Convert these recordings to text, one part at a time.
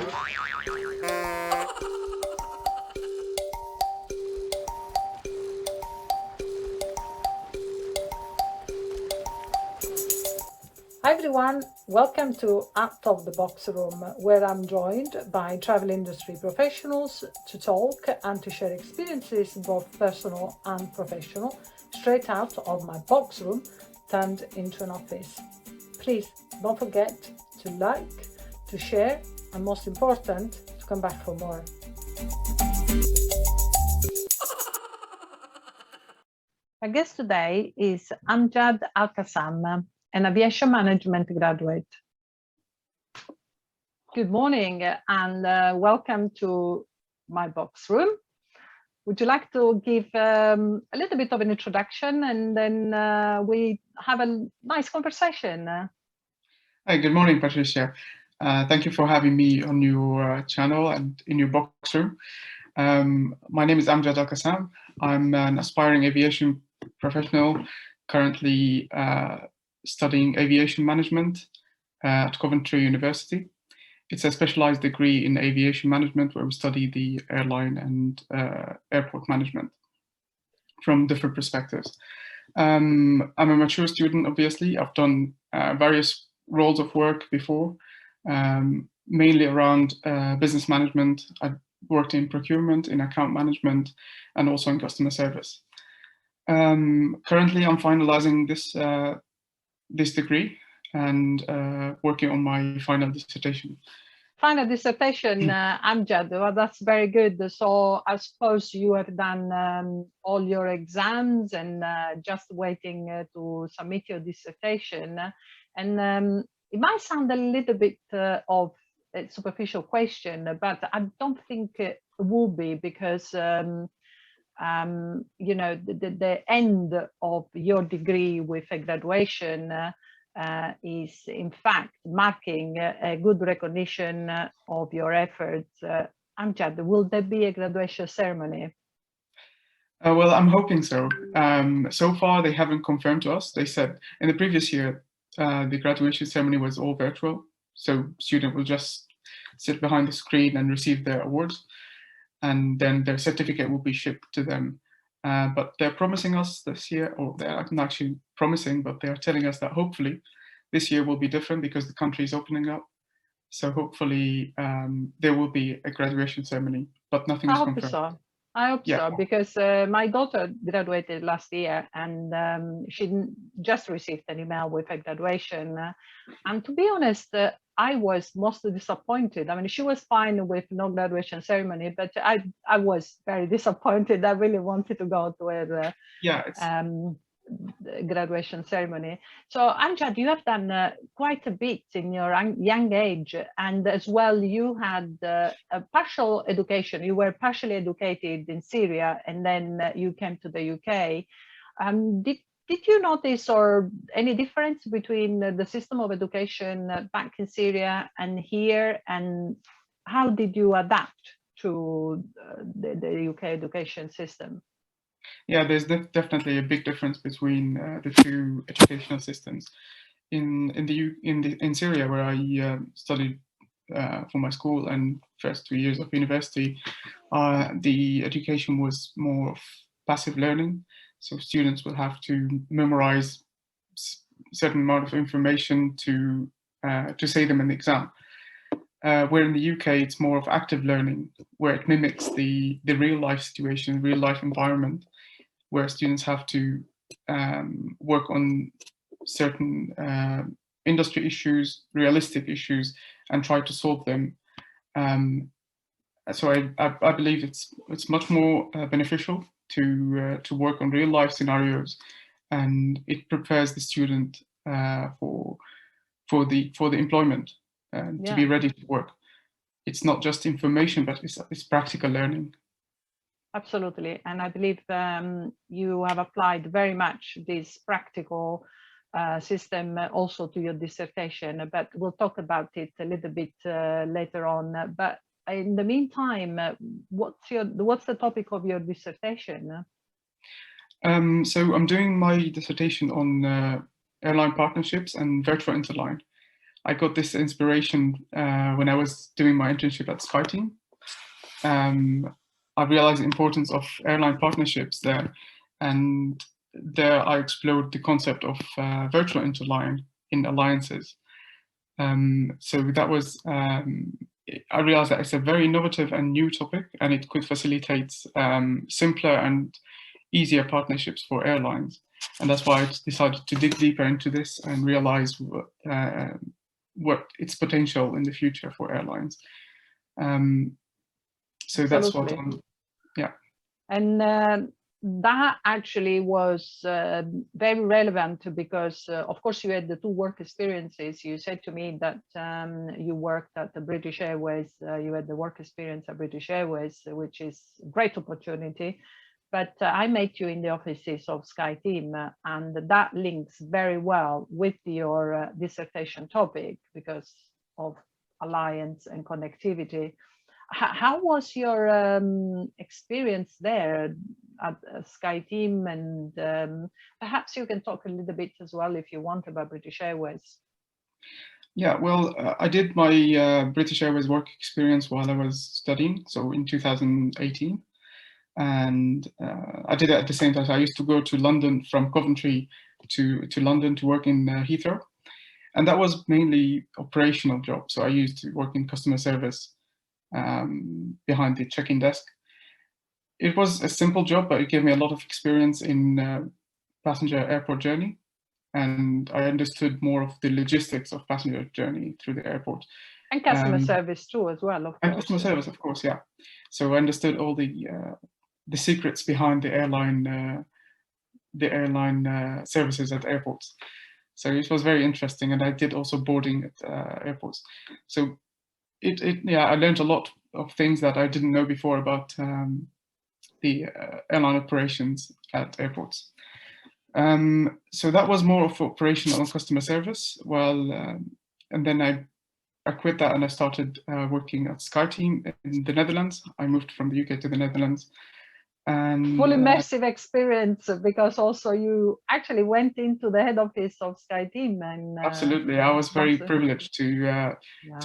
Hi everyone, welcome to Out of the Box Room, where I'm joined by travel industry professionals to talk and to share experiences, both personal and professional, straight out of my box room turned into an office. Please don't forget to like, to share, and most important, to come back for more. My guest today is Amjad Alkassam, an aviation management graduate. Good morning and welcome to my box room. Would you like to give a little bit of an introduction and then we have a nice conversation? Hi, good morning, Patricia. Thank you for having me on your channel and in your box room. My name is Amjad Alkassam. I'm an aspiring aviation professional, currently studying aviation management at Coventry University. It's a specialized degree in aviation management where we study the airline and airport management from different perspectives. I'm a mature student, obviously. I've done various roles of work before, mainly around business management. I've worked in procurement, in account management, and also in customer service. Currently, I'm finalizing this degree and working on my final dissertation. Final dissertation, Amjad, well, that's very good. So I suppose you have done all your exams and just waiting to submit your dissertation. And it might sound a little bit of a superficial question, but I don't think it will be because you know, the end of your degree with a graduation is in fact marking a good recognition of your efforts. Amjad, will there be a graduation ceremony? Well, I'm hoping so. So far, they haven't confirmed to us. They said in the previous year, the graduation ceremony was all virtual. So students will just sit behind the screen and receive their awards. And then their certificate will be shipped to them. But they're promising us this year, or they're not actually promising, but they are telling us that hopefully this year will be different because the country is opening up. So hopefully there will be a graduation ceremony, but nothing is confirmed. So. I hope so, because my daughter graduated last year and she just received an email with her graduation. And to be honest, I was mostly disappointed. I mean, she was fine with no graduation ceremony, but I was very disappointed. I really wanted to go to her graduation ceremony. So Amjad, you have done quite a bit in your young age, and as well you had a partial education. You were partially educated in Syria and then you came to the UK. Did you notice or any difference between the system of education back in Syria and here, and how did you adapt to the UK education system? Yeah, there's definitely a big difference between the two educational systems. In Syria, where I studied for my school and first 2 years of university, the education was more of passive learning. So students will have to memorize certain amount of information to say them in the exam. Where in the UK, it's more of active learning, where it mimics the real life situation, real life environment, where students have to work on certain industry issues, realistic issues, and try to solve them. So I believe it's much more beneficial to work on real life scenarios, and it prepares the student for the employment to be ready to work. It's not just information, but it's practical learning. Absolutely, and I believe you have applied very much this practical system also to your dissertation, but we'll talk about it a little bit later on. But in the meantime, what's the topic of your dissertation? So I'm doing my dissertation on airline partnerships and virtual interline. I got this inspiration when I was doing my internship at SkyTeam. I realized the importance of airline partnerships there, and there I explored the concept of virtual interline in alliances. So that was, I realized that it's a very innovative and new topic, and it could facilitate simpler and easier partnerships for airlines. And that's why I decided to dig deeper into this and realize what its potential in the future for airlines. So that's what Absolutely. yeah. And that actually was very relevant because, of course, you had the two work experiences. You said to me that you worked at the British Airways, you had the work experience at British Airways, which is a great opportunity. But I met you in the offices of SkyTeam, and that links very well with your dissertation topic because of alliance and connectivity. How was your experience there at SkyTeam? And perhaps you can talk a little bit as well, if you want, about British Airways. Yeah, well, I did my British Airways work experience while I was studying, so in 2018. And I did it at the same time. So I used to go to London from Coventry to London to work in Heathrow. And that was mainly operational job. So I used to work in customer service behind the check-in desk. It was a simple job, but it gave me a lot of experience in passenger airport journey. And I understood more of the logistics of passenger journey through the airport. And customer service too, as well, of course. And customer service, of course, yeah. So I understood all the secrets behind the airline services at airports. So it was very interesting, and I did also boarding at airports. So yeah, I learned a lot of things that I didn't know before about the airline operations at airports. So that was more of operational and customer service. Well, and then I quit that and I started working at SkyTeam in the Netherlands. I moved from the UK to the Netherlands. And full immersive experience, because also you actually went into the head office of SkyTeam. And absolutely, I was very privileged to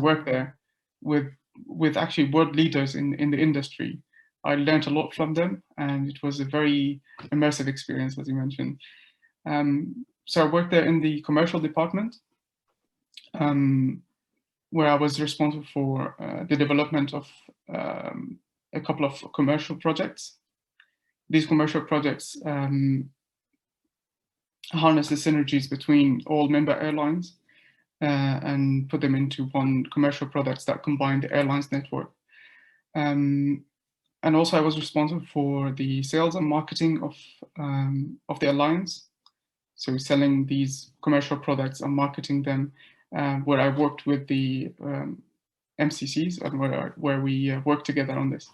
work there with actually world leaders in the industry. I learned a lot from them, and it was a very immersive experience, as you mentioned. So I worked there in the commercial department, where I was responsible for the development of a couple of commercial projects. These commercial projects harness the synergies between all member airlines and put them into one commercial products that combine the airlines network. And also I was responsible for the sales and marketing of the alliance. So selling these commercial products and marketing them, where I worked with the MCCs and where we worked together on this.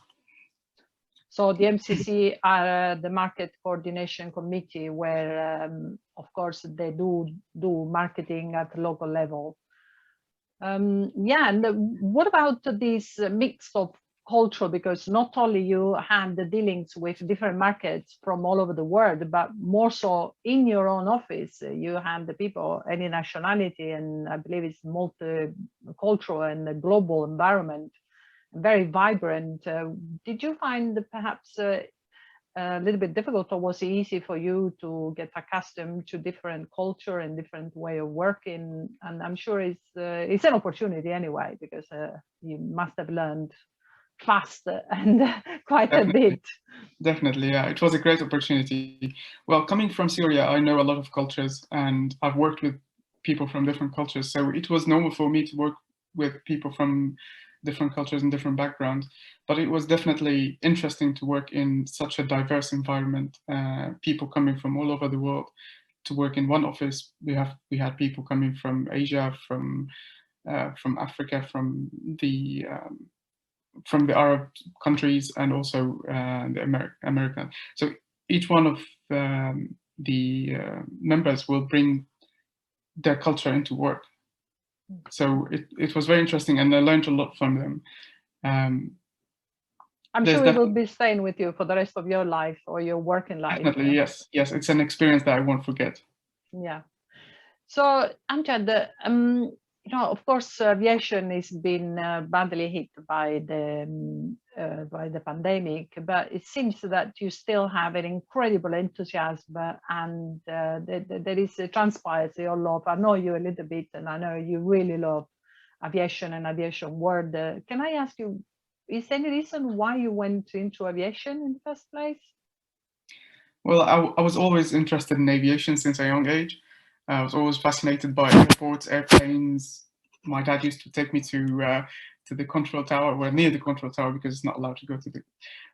So the MCC are the Market Coordination Committee, where, of course, they do marketing at local level. Yeah, and what about this mix of culture? Because not only you had the dealings with different markets from all over the world, but more so in your own office, you had the people, any nationality, and I believe it's multicultural and a global environment. Very vibrant. Did you find perhaps a little bit difficult, or was it easy for you to get accustomed to different culture and different way of working? And I'm sure it's an opportunity anyway, because you must have learned fast and quite Definitely. a bit. Definitely, yeah. It was a great opportunity. Well, coming from Syria, I know a lot of cultures, and I've worked with people from different cultures. So it was normal for me to work with people from different cultures and different backgrounds, but it was definitely interesting to work in such a diverse environment. People coming from all over the world to work in one office. We had people coming from Asia, from Africa, from the Arab countries, and also the American. So each one of the members will bring their culture into work. So it was very interesting, and I learned a lot from them. I'm sure it will be staying with you for the rest of your life or your working life. Definitely, yes. It's an experience that I won't forget. Yeah. So Amjad, Of course, aviation is been badly hit by the pandemic, but it seems that you still have an incredible enthusiasm, and there is a transparency or love. I know you a little bit, and I know you really love aviation and aviation world. Can I ask you, is there any reason why you went into aviation in the first place? Well, I was always interested in aviation since a young age. I was always fascinated by airports, airplanes. My dad used to take me to the control tower, well, near the control tower, because it's not allowed to go to the.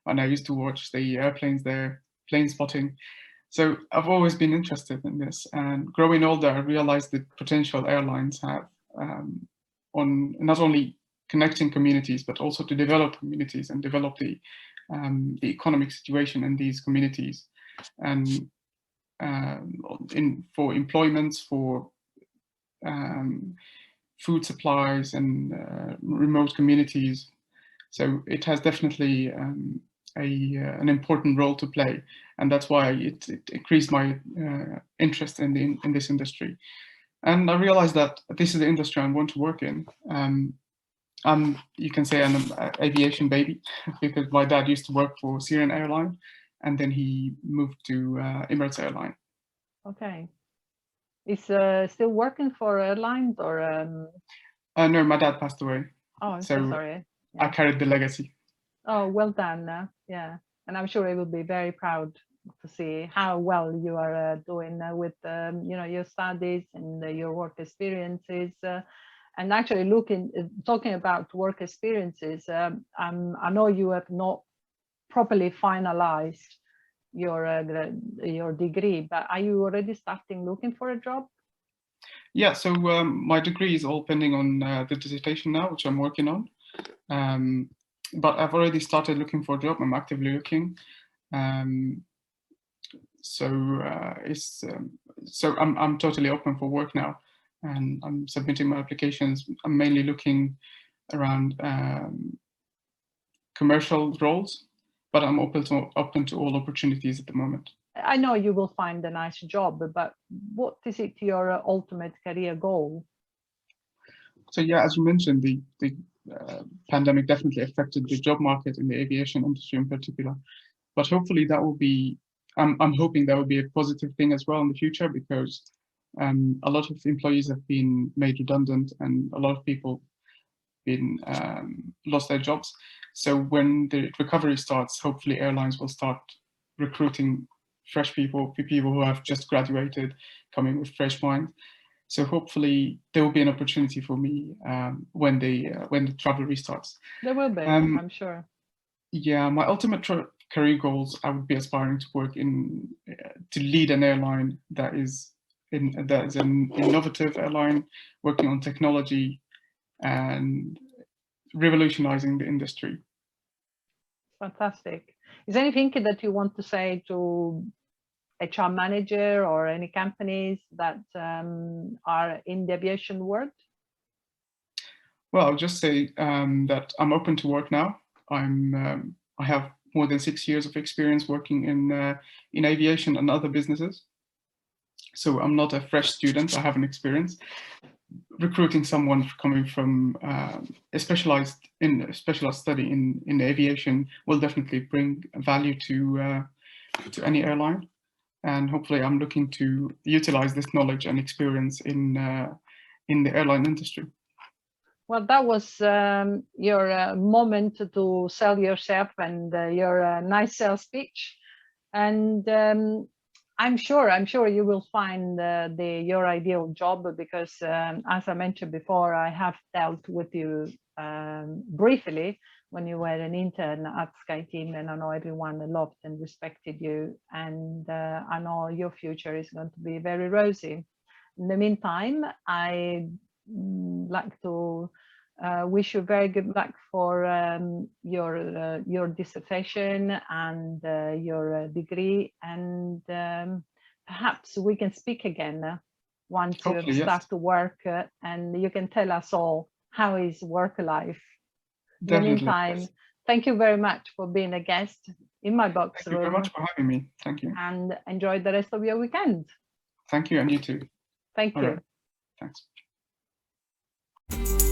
And I used to watch the airplanes there, plane spotting. So I've always been interested in this. And growing older, I realized the potential airlines have on not only connecting communities, but also to develop communities and develop the economic situation in these communities. And for employments, for food supplies and remote communities. So it has definitely an important role to play, and that's why it increased my interest in this industry. And I realized that this is the industry I want to work in. You can say I'm an aviation baby because my dad used to work for Syrian Airline, and then he moved to Emirates Airline. Okay. Is still working for airlines or? No, my dad passed away. Oh, I'm so sorry. Yeah. I carried the legacy. Oh, well done. Yeah, and I'm sure he will be very proud to see how well you are doing with your studies and your work experiences. And actually, talking about work experiences, I know you have not properly finalized your degree, but are you already starting looking for a job? Yeah, so my degree is all pending on the dissertation now, which I'm working on. But I've already started looking for a job. I'm actively looking. So I'm totally open for work now, and I'm submitting my applications. I'm mainly looking around commercial roles, but I'm open to all opportunities at the moment. I know you will find a nice job, but what is it your ultimate career goal? So yeah, as you mentioned, the pandemic definitely affected the job market in the aviation industry in particular. But hopefully that will be, I'm hoping that will be a positive thing as well in the future, because a lot of employees have been made redundant and a lot of people been lost their jobs. So when the recovery starts, hopefully airlines will start recruiting fresh people who have just graduated, coming with fresh minds. So hopefully there will be an opportunity for me when the travel restarts. There will be, I'm sure. Yeah, my ultimate career goals, I would be aspiring to work to lead an airline that is an innovative airline, working on technology and revolutionizing the industry. Fantastic. Is there anything that you want to say to HR manager or any companies that are in the aviation world? Well, I'll just say that I'm open to work now. I have more than 6 years of experience working in aviation and other businesses. So I'm not a fresh student. I have an experience. Recruiting someone coming from a specialized study in aviation will definitely bring value to any airline. And hopefully I'm looking to utilize this knowledge and experience in the airline industry. Well, that was your moment to sell yourself and your nice sales speech. And I'm sure you will find your ideal job, because as I mentioned before, I have dealt with you briefly when you were an intern at SkyTeam, and I know everyone loved and respected you, and I know your future is going to be very rosy. In the meantime, I like to wish you very good luck for your dissertation and your degree, and perhaps we can speak again once Hopefully, you start yes. to work, and you can tell us all how is work life. In Definitely, the meantime, yes. Thank you very much for being a guest in my box room. Thank you very much for having me. Thank you. And enjoy the rest of your weekend. Thank you, and you too. Thank you. Thanks. you.